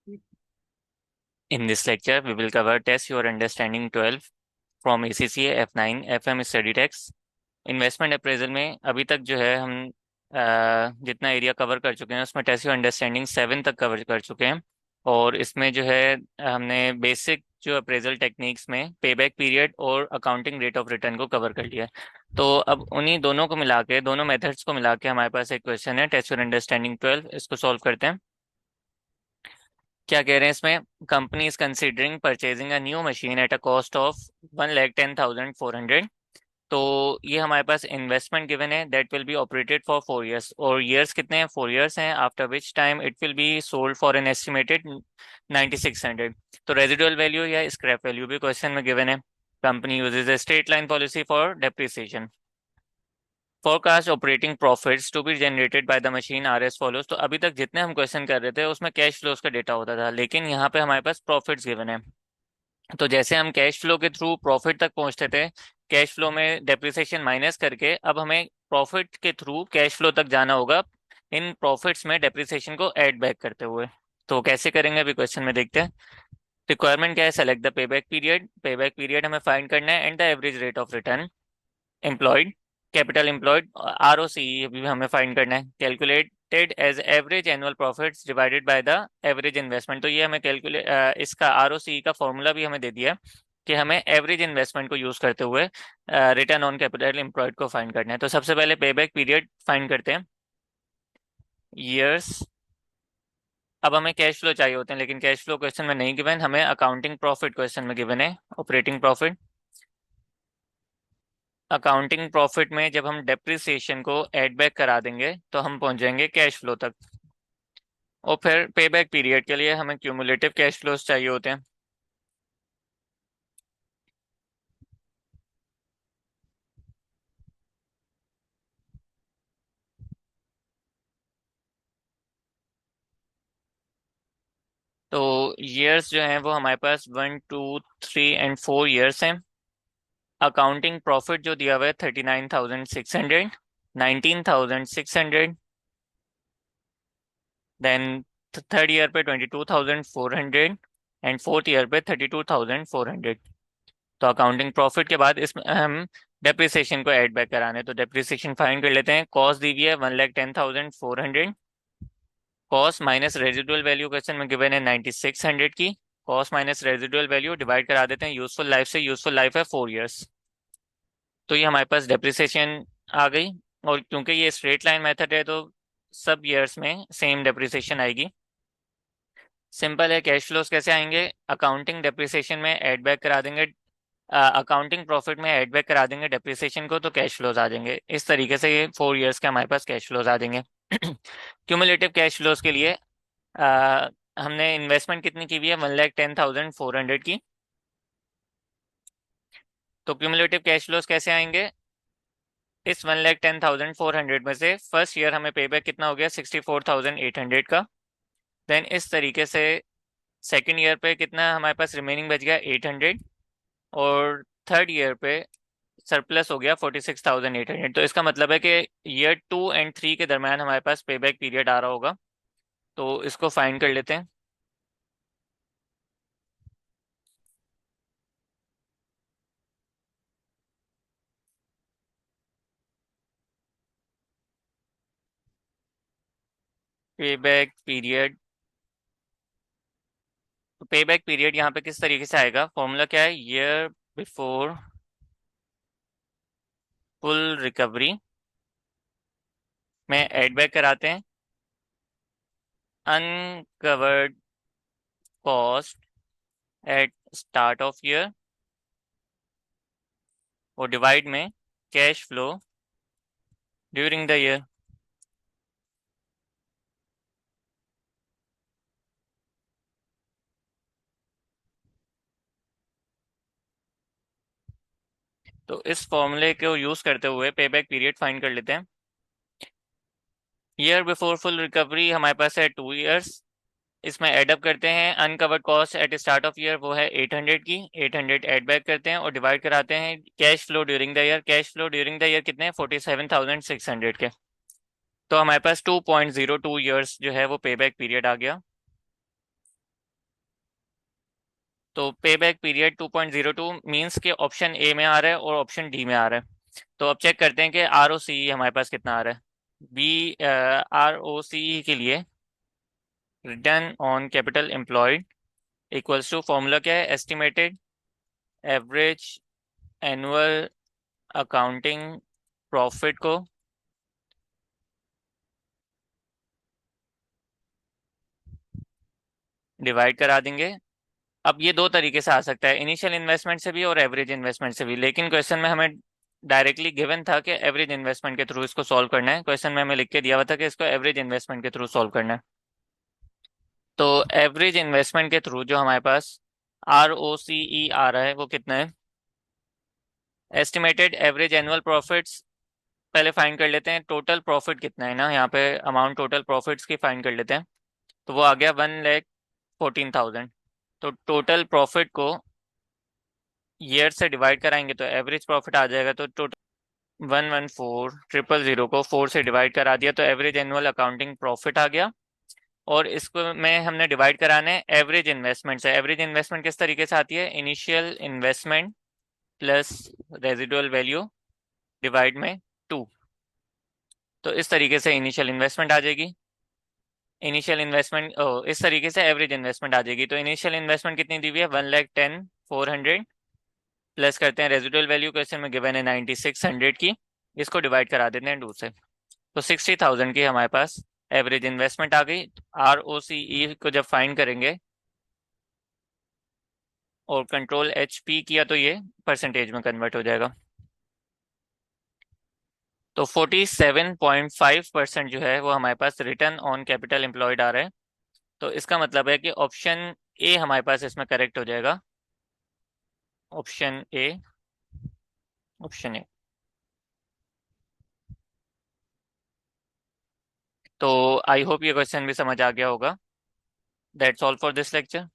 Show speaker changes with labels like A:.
A: In this lecture, we will cover Test Your Understanding 12 from ACCA F9 FM Study Text. Investment appraisal में अभी तक जो है हम जितना एरिया कवर कर चुके हैं उसमें टेस्ट योर अंडरस्टैंडिंग 7 तक कवर कर चुके हैं। और इसमें जो है हमने बेसिक जो अप्रेजल टेक्निक्स में पेबैक पीरियड और अकाउंटिंग रेट ऑफ रिटर्न को कवर कर लिया है। तो अब उन्हीं दोनों को मिला के, दोनों मेथड्स को मिला के हमारे पास एक क्वेश्चन है टेस्ट योर अंडरस्टैंडिंग 12। इसको सॉल्व करते हैं। क्या कह रहे हैं इसमें? Company is considering purchasing a new machine at a cost of 1,10,400। तो ये हमारे पास इन्वेस्टमेंट गिवन है that will be operated for 4 years। और ईयर्स कितने हैं? 4 years हैं। After which time it will be sold for an estimated 9,600। तो रेजिडुअल वैल्यू या स्क्रैप वैल्यू भी क्वेश्चन में गिवन है। Company uses a straight line policy for depreciation. Forecast operating profits to be generated by the machine are as follows. तो अभी तक जितने हम क्वेश्चन कर रहे थे उसमें कैश फ्लोज का डेटा होता था, लेकिन यहाँ पे हमारे पास प्रॉफिट्स गिवन है। तो जैसे हम कैश फ्लो के थ्रू प्रॉफिट तक पहुंचते थे, कैश फ्लो में डेप्रिसिएशन माइनस करके, अब हमें प्रॉफिट के थ्रू कैश फ्लो तक जाना होगा इन प्रॉफिट्स में डेप्रिसिएशन को ऐड बैक करते हुए। तो कैसे करेंगे अभी क्वेश्चन में देखते हैं। रिक्वायरमेंट क्या है? Select the payback period. Payback period हमें फाइंड करना है and the average rate of return. Employed, capital employed, R O C भी हमें फाइंड करना है। Calculated as average annual profits divided by the average investment. तो ये हमें कैलकुलेट, इसका आर ओ सी का फॉर्मूला भी हमें दे दिया कि हमें एवरेज इन्वेस्टमेंट को यूज करते हुए रिटर्न ऑन कैपिटल एम्प्लॉयड को फाइंड करना है। तो सबसे पहले पेबैक पीरियड फाइंड करते हैं, ईयर्स। अब हमें कैश फ्लो चाहिए होते हैं, लेकिन कैश फ्लो क्वेश्चन में नहीं गिवन, हमें अकाउंटिंग प्रॉफिट क्वेश्चन में गिवन है, ऑपरेटिंग प्रॉफिट। अकाउंटिंग प्रॉफिट में जब हम डेप्रिसिएशन को ऐड बैक करा देंगे तो हम पहुंच जाएंगे कैश फ्लो तक। और फिर पे बैक पीरियड के लिए हमें क्यूमुलेटिव कैश फ्लोज चाहिए होते हैं। तो ईयर्स जो हैं वो हमारे पास 1, 2, 3 एंड 4 ईयर्स हैं। अकाउंटिंग प्रॉफिट जो दिया हुआ है 39,600, 19,600, देन थर्ड ईयर पे 22,400 एंड फोर्थ ईयर पे 32,400। तो अकाउंटिंग प्रॉफिट के बाद इसमें हम डेप्रिसिएशन को ऐड बैक कराने, तो डेप्रिसिएशन फाइंड कर लेते हैं। कॉस्ट दी हुई है 1,10,400। Cost minus residual value question में गिवन है 9,600 की। Cost minus residual value divide करा देते हैं यूजफुल लाइफ से। यूजफुल लाइफ है 4 years। तो ये हमारे पास डेप्रिसिएशन आ गई। और क्योंकि ये स्ट्रेट लाइन मेथड है तो सब ईयर्स में सेम डेप्रिसिएशन आएगी। सिंपल है। कैश फ्लोज कैसे आएंगे? अकाउंटिंग डेप्रिसिएशन में ऐड बैक करा देंगे, अकाउंटिंग प्रॉफिट में ऐड बैक करा देंगे डेप्रिसिएशन को, तो कैश फ्लोज आ जाएंगे। इस तरीके से ये 4 years के हमारे पास कैश फ्लोज आ जाएंगे। क्यूमुलेटिव कैश फ्लोज के लिए हमने इन्वेस्टमेंट कितनी की हुई है? 1,10,400 की। तो क्यूमुलेटिव कैश फ्लोज कैसे आएंगे? इस 1,10,400 में से फर्स्ट ईयर हमें पे बैक कितना हो गया? 64,800 का। देन इस तरीके से सेकेंड ईयर पे कितना हमारे पास रिमेनिंग बच गया? 800। और थर्ड ईयर पे सरप्लस हो गया 46,800। तो इसका मतलब है कि ईयर 2 एंड 3 के दरम्यान हमारे पास पे बैक पीरियड आ रहा होगा। तो इसको फाइंड कर लेते हैं। पे बैक पीरियड, तो पे बैक पीरियड यहाँ पे किस तरीके से आएगा? फॉर्मूला क्या है? ईयर बिफोर फुल रिकवरी में एड बैक कराते हैं uncovered cost at start of year, और डिवाइड में cash flow during the year. तो इस फॉर्मूले को यूज करते हुए पे बैक पीरियड फाइंड कर लेते हैं। ईयर बिफोर फुल रिकवरी हमारे पास है 2 years। इसमें एडअप करते हैं uncovered cost at start of year, वो है 800 की। 800 एड बैक करते हैं और डिवाइड कराते हैं cash flow during the year. Cash flow during the year कितने हैं? 47,600 के। तो हमारे पास 2.02 ईयर्स जो है वो पे बैक पीरियड आ गया। तो पे बैक पीरियड 2.02 मीन्स कि ऑप्शन ए में आ रहा है और ऑप्शन डी में आ रहा है। तो अब चेक करते हैं कि आर ओ सी हमारे पास कितना आ रहा है। बी आर ओ सी के लिए return on capital employed equals to formula क्या है, estimated average annual accounting profit को डिवाइड करा देंगे। अब ये दो तरीके से आ सकता है, इनिशियल इन्वेस्टमेंट से भी और एवरेज इन्वेस्टमेंट से भी, लेकिन क्वेश्चन में हमें डायरेक्टली गिवन था कि एवरेज इन्वेस्टमेंट के थ्रू इसको सॉल्व करना है। क्वेश्चन में हमें लिख के दिया हुआ था कि इसको एवरेज इन्वेस्टमेंट के थ्रू सॉल्व करना है। तो एवरेज इन्वेस्टमेंट के थ्रू जो हमारे पास आर ओ सी ई आ रहा है वो कितना है, एस्टिमेटेड एवरेज एनुअल प्रॉफिट्स पहले फाइंड कर लेते हैं। टोटल प्रॉफिट कितना है ना, यहाँ पे अमाउंट टोटल प्रॉफिट्स की फाइंड कर लेते हैं। तो वो आ गया 1,14,000। तो टोटल प्रॉफिट को ईयर से डिवाइड कराएंगे तो एवरेज प्रॉफिट आ जाएगा। तो टोटल 114,000 को 4 से डिवाइड करा दिया तो एवरेज एनुअल अकाउंटिंग प्रॉफिट आ गया। और इसको में हमने डिवाइड कराना है एवरेज इन्वेस्टमेंट से। एवरेज इन्वेस्टमेंट किस तरीके से आती है, initial investment plus residual value divide में 2। तो इस तरीके से इनिशियल इन्वेस्टमेंट आ जाएगी। इनिशियल इन्वेस्टमेंट इस तरीके से एवरेज इन्वेस्टमेंट आ जाएगी। तो इनिशियल इन्वेस्टमेंट कितनी दी हुई है, 1,10,400 प्लस करते हैं रेजिडुअल वैल्यू, क्वेश्चन में गिवन है 9,600 की, इसको डिवाइड करा देते हैं 2 से। तो 60,000 की हमारे पास एवरेज इन्वेस्टमेंट आ गई। आर ओ सी ई को जब फाइंड करेंगे और कंट्रोल एच पी किया तो ये परसेंटेज में कन्वर्ट हो जाएगा। तो 47.5% जो है वो हमारे पास रिटर्न ऑन कैपिटल एम्प्लॉयड आ रहा है। तो इसका मतलब है कि ऑप्शन ए हमारे पास इसमें करेक्ट हो जाएगा। Option A, option A. तो आई होप ये क्वेश्चन भी समझ आ गया होगा। That's all for this lecture.